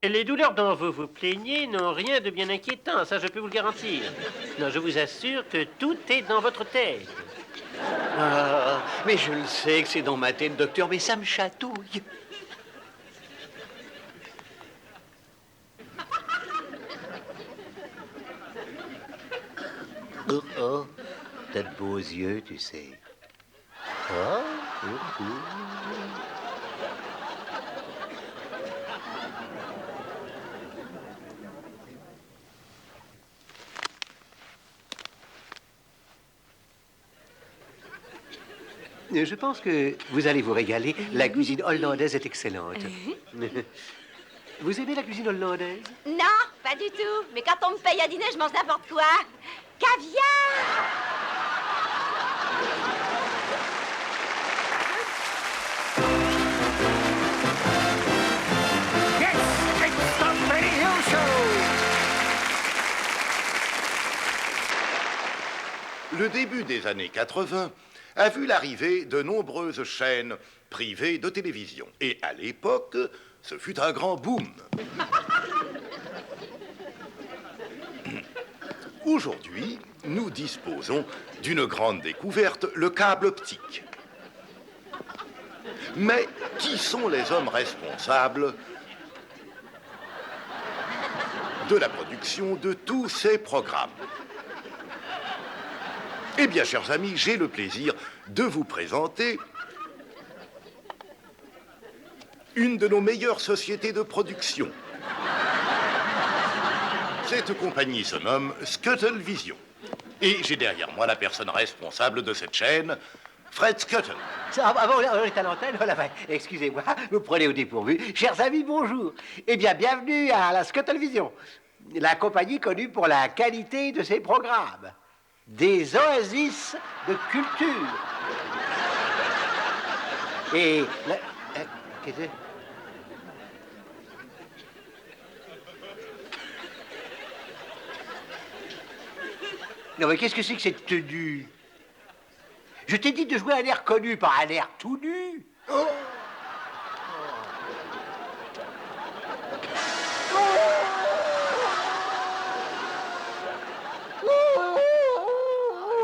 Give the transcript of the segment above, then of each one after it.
Et les douleurs dont vous vous plaignez n'ont rien de bien inquiétant, ça je peux vous le garantir. Non, je vous assure que tout est dans votre tête. Ah, mais je le sais que c'est dans ma tête, docteur, mais ça me chatouille. Oh, oh, t'as de beaux yeux, tu sais. Oh, oh, oh. Je pense que vous allez vous régaler. La cuisine hollandaise est excellente. Vous aimez la cuisine hollandaise? Non, pas du tout. Mais quand on me paye à dîner, je mange n'importe quoi. Caviar! Yes, it's the Benny Hill Show! Le début des années 80 a vu l'arrivée de nombreuses chaînes privées de télévision. Et à l'époque, ce fut un grand boom. Aujourd'hui, nous disposons d'une grande découverte, le câble optique. Mais qui sont les hommes responsables de la production de tous ces programmes? Eh bien, chers amis, j'ai le plaisir de vous présenter une de nos meilleures sociétés de production. Cette compagnie se nomme Scuttle Vision. Et j'ai derrière moi la personne responsable de cette chaîne, Fred Scuttle. Avant, on est à l'antenne. Oh, là, excusez-moi, vous prenez au dépourvu. Chers amis, bonjour. Eh bien, bienvenue à la Scuttle Vision, la compagnie connue pour la qualité de ses programmes. Des oasis de culture. Et... qu'est-ce que c'est? Non, mais qu'est-ce que c'est que cette tenue? Je t'ai dit de jouer un air connu, pas un air tout nu. Oh.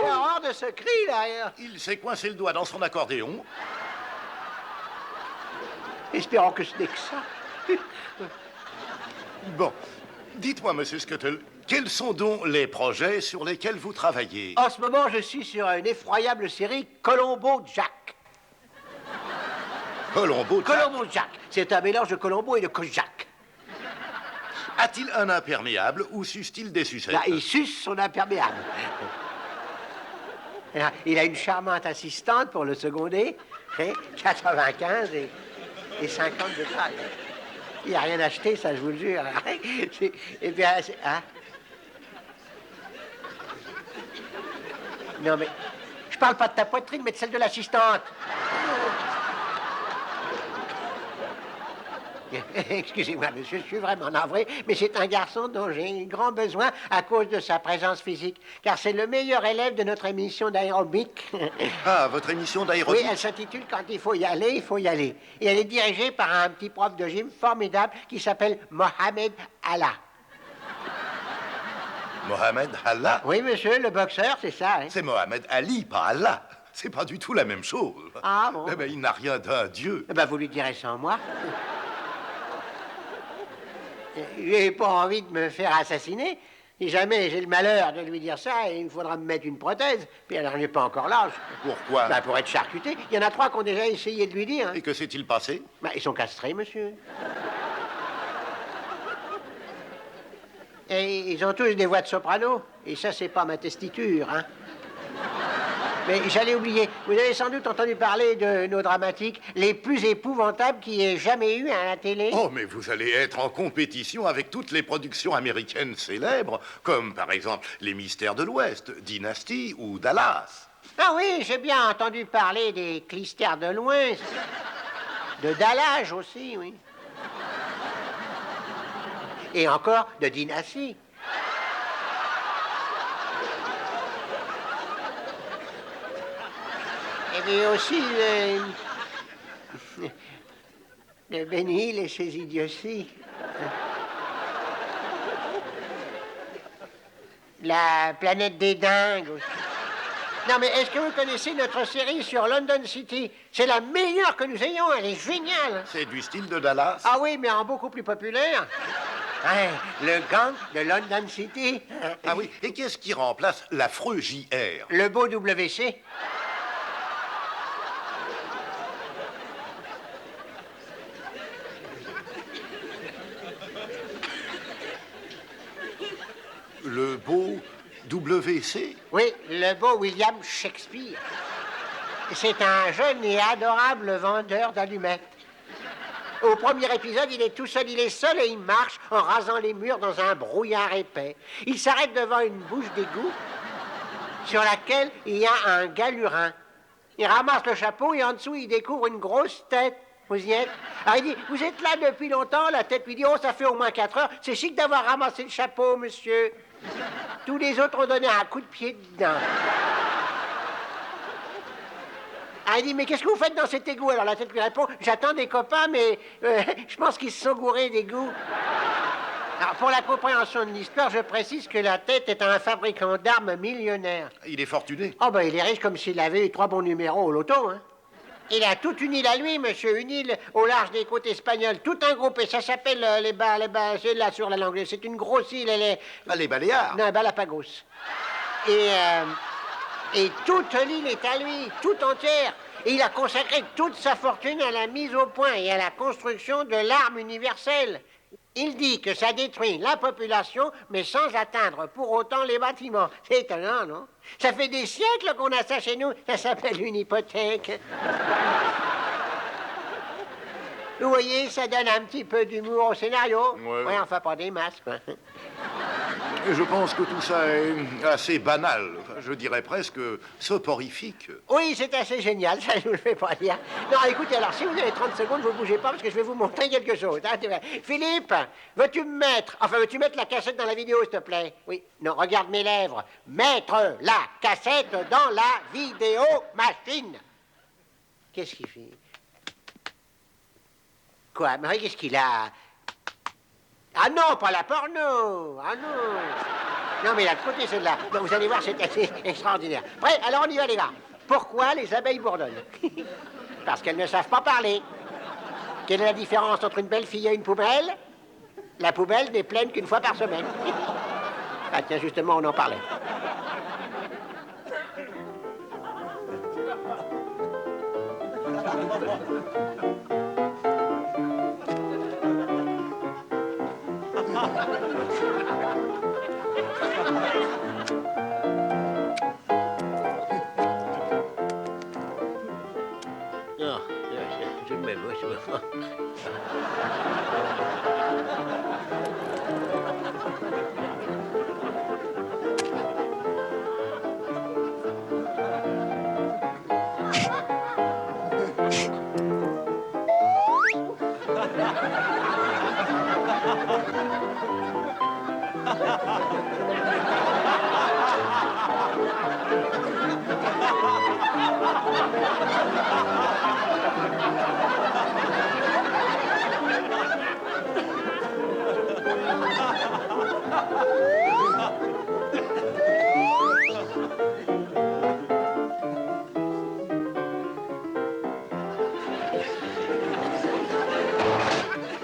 J'ai horreur de ce cri derrière. Il s'est coincé le doigt dans son accordéon. Espérons que ce n'est que ça. Bon, dites-moi, monsieur Scuttle, quels sont donc les projets sur lesquels vous travaillez? En ce moment, je suis sur une effroyable série Colombo Jack. Colombo Jack. Colombo Jack. C'est un mélange de Colombo et de Kojak. A-t-il un imperméable ou suce-t-il des sucettes? Là, il suce son imperméable. Il a une charmante assistante pour le seconder, 95 et 50 de taille. Il n'a rien acheté, ça, je vous le jure. Et bien, hein? Non, mais je parle pas de ta poitrine, mais de celle de l'assistante. Excusez-moi, monsieur, je suis vraiment navré, mais c'est un garçon dont j'ai grand besoin à cause de sa présence physique, car c'est le meilleur élève de notre émission d'aérobic. Ah, votre émission d'aérobic? Oui, elle s'intitule « Quand il faut y aller, il faut y aller ». Et elle est dirigée par un petit prof de gym formidable qui s'appelle Mohamed Allah. Mohamed Allah? Oui, monsieur, le boxeur, c'est ça. Hein? C'est Mohamed Ali, pas Allah. C'est pas du tout la même chose. Ah bon? Eh ben, il n'a rien d'un dieu. Eh ben, vous lui direz sans moi. J'ai pas envie de me faire assassiner. Si jamais j'ai le malheur de lui dire ça, il me faudra me mettre une prothèse. Puis alors, il n'est pas encore l'âge. Pourquoi? Ben, pour être charcuté. Il y en a 3 qui ont déjà essayé de lui dire. Hein. Et que s'est-il passé? Ben, ils sont castrés, monsieur. Et ils ont tous des voix de soprano. Et ça, c'est pas ma testiture, hein. Mais j'allais oublier, vous avez sans doute entendu parler de nos dramatiques les plus épouvantables qu'il y ait jamais eu à la télé. Oh, mais vous allez être en compétition avec toutes les productions américaines célèbres, comme par exemple Les Mystères de l'Ouest, Dynasty ou Dallas. Ah oui, j'ai bien entendu parler des Clistères de loin, de Dallage aussi, oui. Et encore de Dynasty. Et puis aussi de Benny Hill et ses idioties. La planète des dingues aussi. Non, mais est-ce que vous connaissez notre série sur London City? C'est la meilleure que nous ayons, elle est géniale. C'est du style de Dallas. Ah oui, mais en beaucoup plus populaire. Ouais, le gang de London City. Ah oui, et qu'est-ce qui remplace l'affreux JR? Le beau WC. Le beau WC? Oui, le beau William Shakespeare. C'est un jeune et adorable vendeur d'allumettes. Au premier épisode, il est tout seul, il est seul et il marche en rasant les murs dans un brouillard épais. Il s'arrête devant une bouche d'égout sur laquelle il y a un galurin. Il ramasse le chapeau et en dessous, il découvre une grosse tête. Vous y êtes? Alors il dit, vous êtes là depuis longtemps? La tête lui dit, oh, ça fait au moins 4 heures. C'est chic d'avoir ramassé le chapeau, monsieur. Tous les autres ont donné un coup de pied dedans. Ah, il dit, mais qu'est-ce que vous faites dans cet égout? Alors la tête lui répond, j'attends des copains, mais je pense qu'ils se sont gourés d'égout. Alors pour la compréhension de l'histoire, je précise que la tête est un fabricant d'armes millionnaire. Il est fortuné. Oh ben il est riche comme s'il avait eu 3 bons numéros au loto, hein. Il a toute une île à lui, monsieur, une île au large des côtes espagnoles, tout un groupe, et ça s'appelle c'est là sur la langue, c'est une grosse île, elle est... Ah, les Baléares. Non, Balapagos. Et toute l'île est à lui, tout entière. Et il a consacré toute sa fortune à la mise au point et à la construction de l'arme universelle. Il dit que ça détruit la population, mais sans atteindre pour autant les bâtiments. C'est étonnant, non? Ça fait des siècles qu'on a ça chez nous. Ça s'appelle une hypothèque. Vous voyez, ça donne un petit peu d'humour au scénario. Ouais. Ouais, enfin, pas des masses, quoi. Je pense que tout ça est assez banal. Enfin, je dirais presque soporifique. Oui, c'est assez génial, ça je vous le fais pas dire. Non, écoutez, alors, si vous avez 30 secondes, vous bougez pas parce que je vais vous montrer quelque chose. Hein. Philippe, veux-tu mettre la cassette dans la vidéo, s'il te plaît? Oui, non, regarde mes lèvres. Mettre la cassette dans la vidéo machine. Qu'est-ce qu'il fait? Quoi? Mais qu'est-ce qu'il a? Ah non, pas la porno. Ah non. Non, mais là, de côté, celle-là. Non, vous allez voir, c'est assez extraordinaire. Prêt? Alors, on y va, les gars. Pourquoi les abeilles bourdonnent? Parce qu'elles ne savent pas parler. Quelle est la différence entre une belle fille et une poubelle? La poubelle n'est pleine qu'une fois par semaine. Ah tiens, justement, on en parlait. Non, je me mets, moi, je me mets.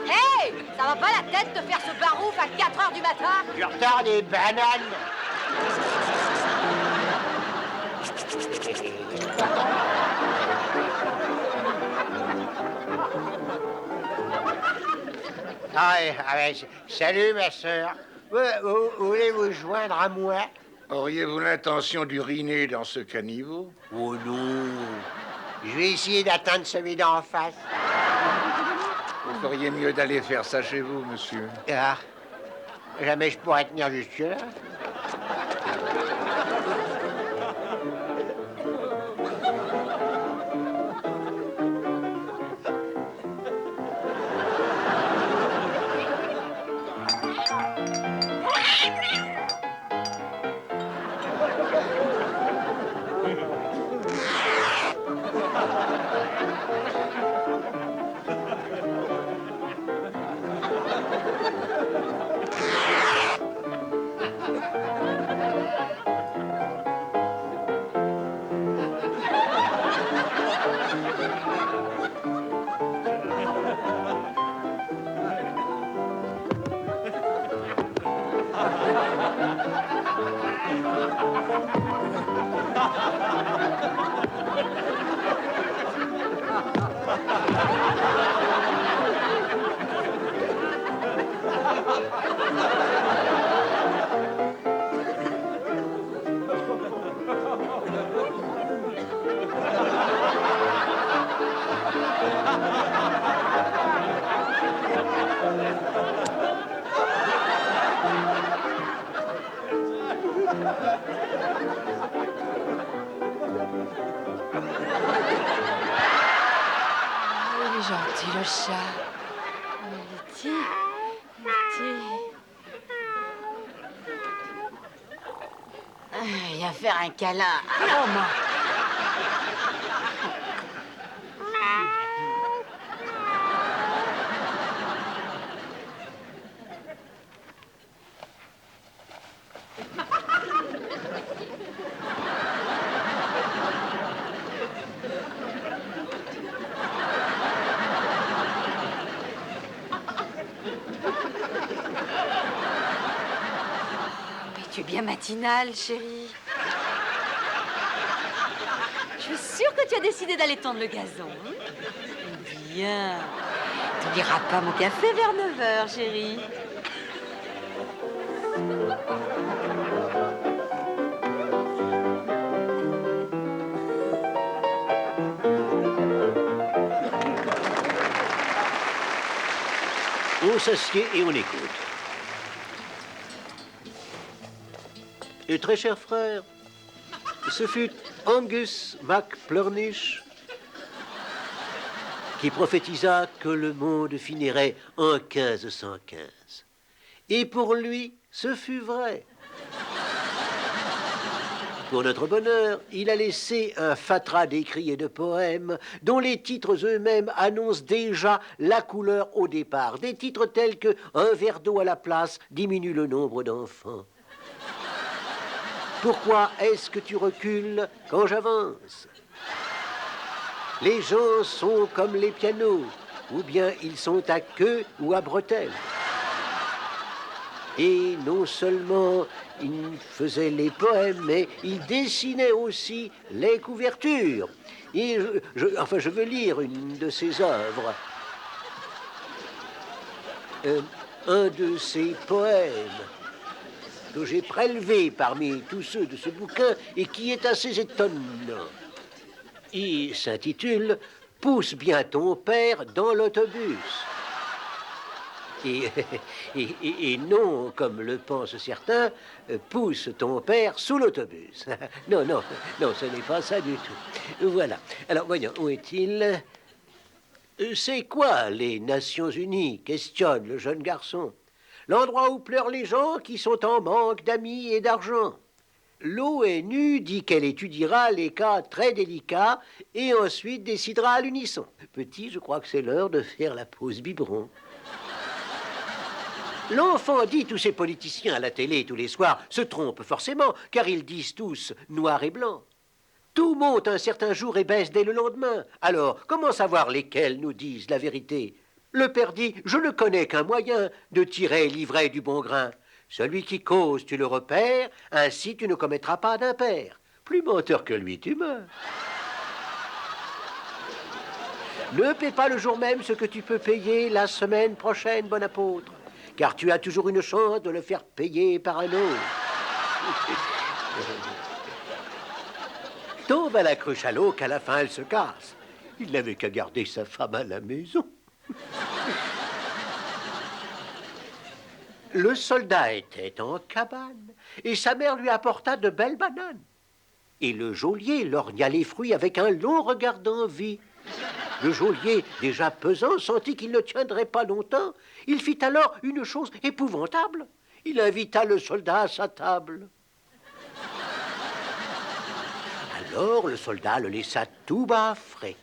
Hey! Ça va pas la tête de faire ce barouf à 4 heures du matin? Je retard des bananes. Salut, ma sœur. Vous voulez vous joindre à moi? Auriez-vous l'intention d'uriner dans ce caniveau? Oh non. Je vais essayer d'atteindre celui d'en face. Vous feriez mieux d'aller faire ça chez vous, monsieur. Ah, jamais je pourrais tenir jusque-là. Il est gentil, le chat. Petit. Viens faire un câlin. Alors, moi. Tu es bien matinale, chérie. Je suis sûre que tu as décidé d'aller tondre le gazon. Bien. Tu n'oublieras pas mon café vers 9h, chérie. On s'assied et on écoute. Et très cher frère, ce fut Angus MacPlurnish qui prophétisa que le monde finirait en 1515. Et pour lui, ce fut vrai. Pour notre bonheur, il a laissé un fatras d'écrits et de poèmes dont les titres eux-mêmes annoncent déjà la couleur au départ. Des titres tels que « Un verre d'eau à la place diminue le nombre d'enfants ». Pourquoi est-ce que tu recules quand j'avance? Les gens sont comme les pianos, ou bien ils sont à queue ou à bretelles. Et non seulement il faisait les poèmes, mais il dessinait aussi les couvertures. Et je veux lire une de ses œuvres. Un de ses poèmes que j'ai prélevé parmi tous ceux de ce bouquin et qui est assez étonnant. Il s'intitule « Pousse bien ton père dans l'autobus ». Et non, comme le pensent certains, pousse ton père sous l'autobus. Non, ce n'est pas ça du tout. Voilà. Alors, voyons, où est-il? C'est quoi les Nations Unies? Questionne le jeune garçon. L'endroit où pleurent les gens qui sont en manque d'amis et d'argent. L'ONU dit qu'elle étudiera les cas très délicats et ensuite décidera à l'unisson. Petit, je crois que c'est l'heure de faire la pause biberon. L'enfant dit tous ces politiciens à la télé tous les soirs se trompent forcément, car ils disent tous noir et blanc. Tout monte un certain jour et baisse dès le lendemain. Alors, comment savoir lesquels nous disent la vérité? Le père dit, je ne connais qu'un moyen de tirer l'ivraie du bon grain. Celui qui cause, tu le repères, ainsi tu ne commettras pas d'impair. Plus menteur que lui, tu meurs. Ne paie pas le jour même ce que tu peux payer la semaine prochaine, bon apôtre, car tu as toujours une chance de le faire payer par un autre. Tombe à la cruche à l'eau qu'à la fin elle se casse. Il n'avait qu'à garder sa femme à la maison. Le soldat était en cabane et sa mère lui apporta de belles bananes. Et le geôlier lorgna les fruits avec un long regard d'envie. Le geôlier, déjà pesant, sentit qu'il ne tiendrait pas longtemps. Il fit alors une chose épouvantable. Il invita le soldat à sa table. Alors le soldat le laissa tout bas frais.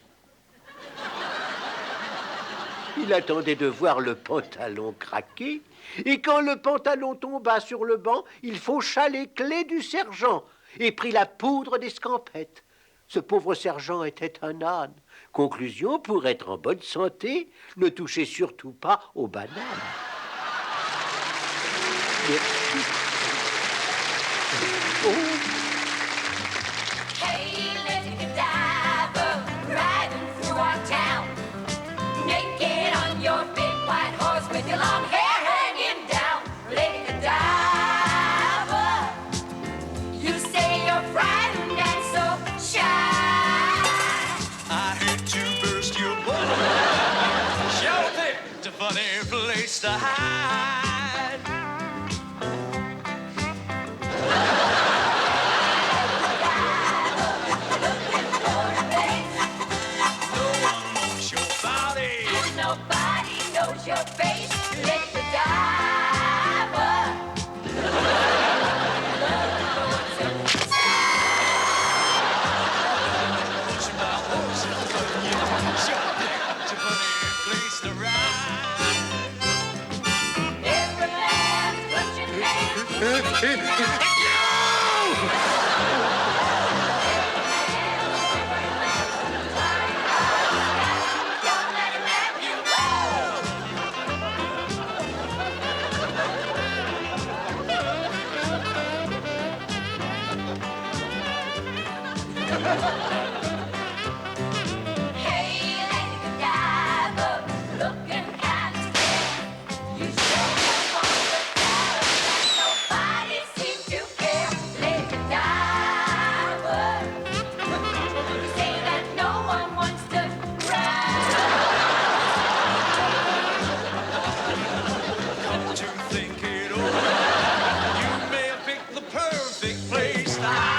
Il attendait de voir le pantalon craquer, et quand le pantalon tomba sur le banc, il faucha les clés du sergent et prit la poudre d'escampette. Ce pauvre sergent était un âne. Conclusion, pour être en bonne santé, ne touchez surtout pas aux bananes. Merci. Oh. To hide. To think it over, you may have picked the perfect place to hide.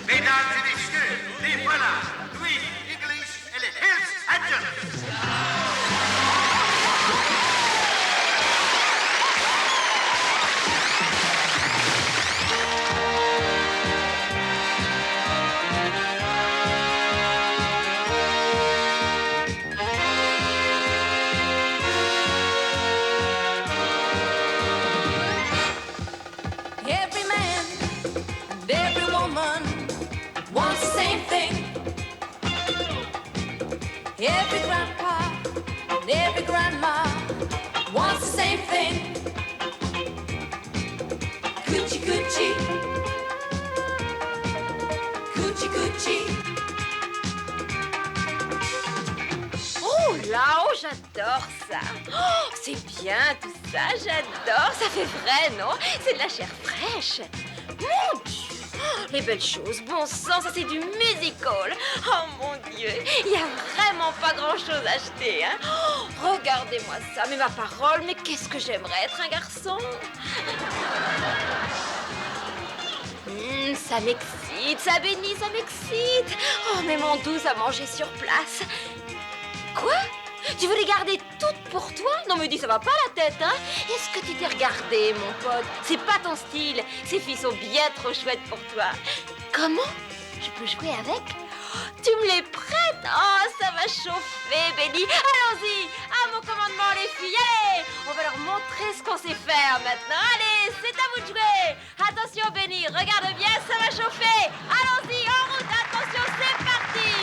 Mesdames et messieurs, les voilà, Louis, English et les Hills Angels. Every man and every woman wants the same thing. Every grandpa and every grandma wants the same thing. Coochie coochie, coochie coochie. Oh là, oh, j'adore ça. Oh, c'est bien tout ça, j'adore. Ça fait vrai, non? C'est de la chair fraîche. Mon Dieu, oh, les belles choses, bon sang, ça c'est du musical. Oh mon Dieu, il y a vraiment pas grand-chose à acheter, hein? Oh, regardez-moi ça, mais ma parole, mais qu'est-ce que j'aimerais être un garçon. Ça m'excite, ça bénit, ça m'excite. Oh, mais mon doux à manger sur place. Quoi? Tu veux les garder toutes pour toi? Non, me dis, ça va pas la tête, hein? Est-ce que tu t'es regardé, mon pote? C'est pas ton style. Ces filles sont bien trop chouettes pour toi. Comment? Je peux jouer avec? Tu me les prêtes? Oh, ça va chauffer, Benny. Allons-y, à mon commandement, les filles. Allez, on va leur montrer ce qu'on sait faire maintenant. Allez, c'est à vous de jouer. Attention, Benny, regarde bien, ça va chauffer. Allons-y, en route, attention, c'est parti.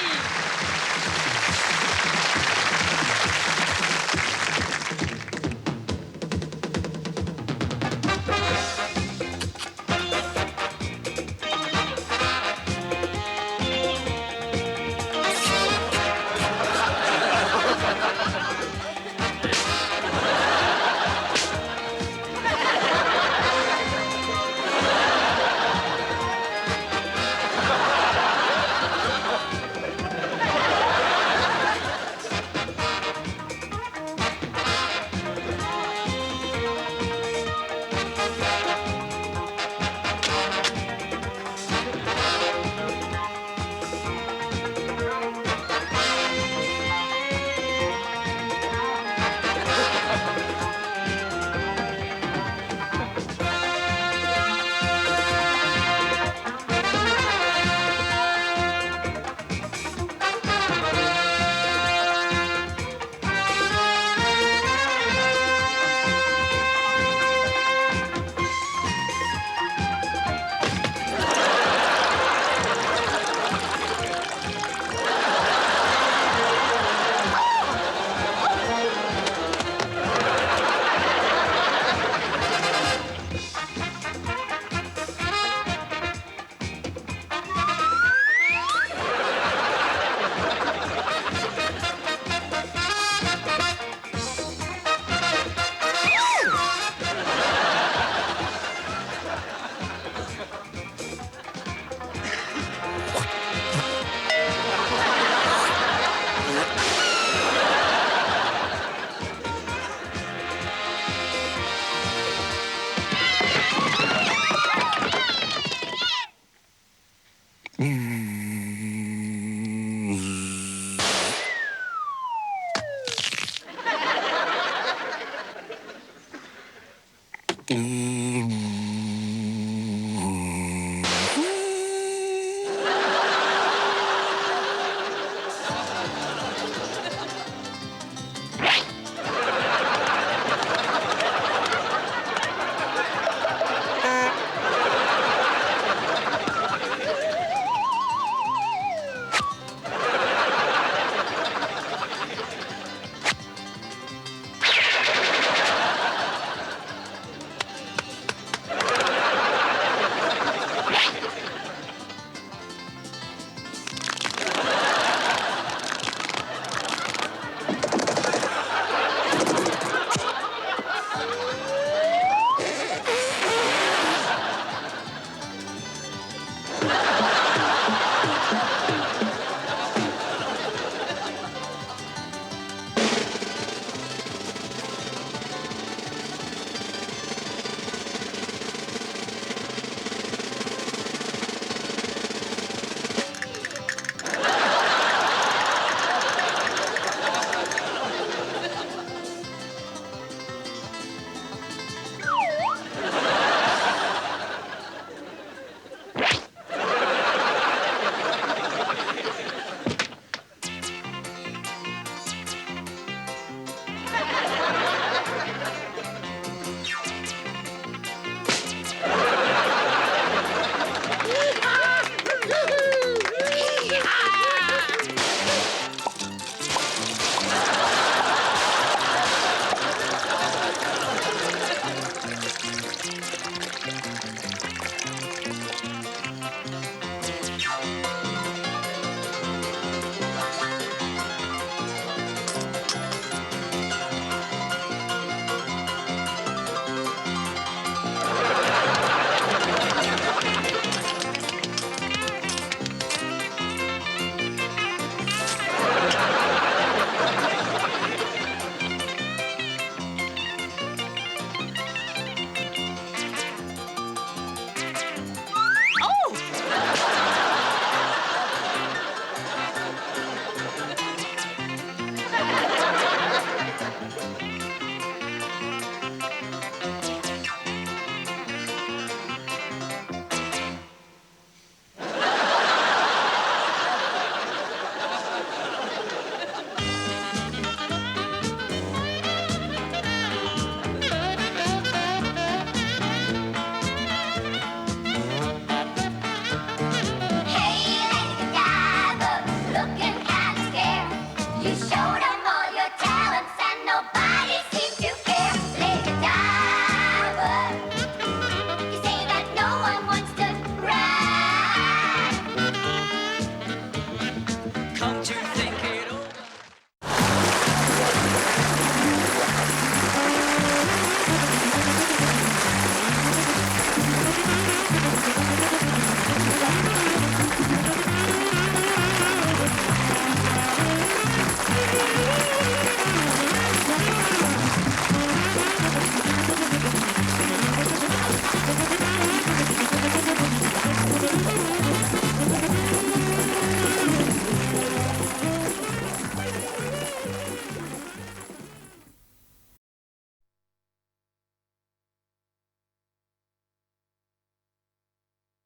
Mm.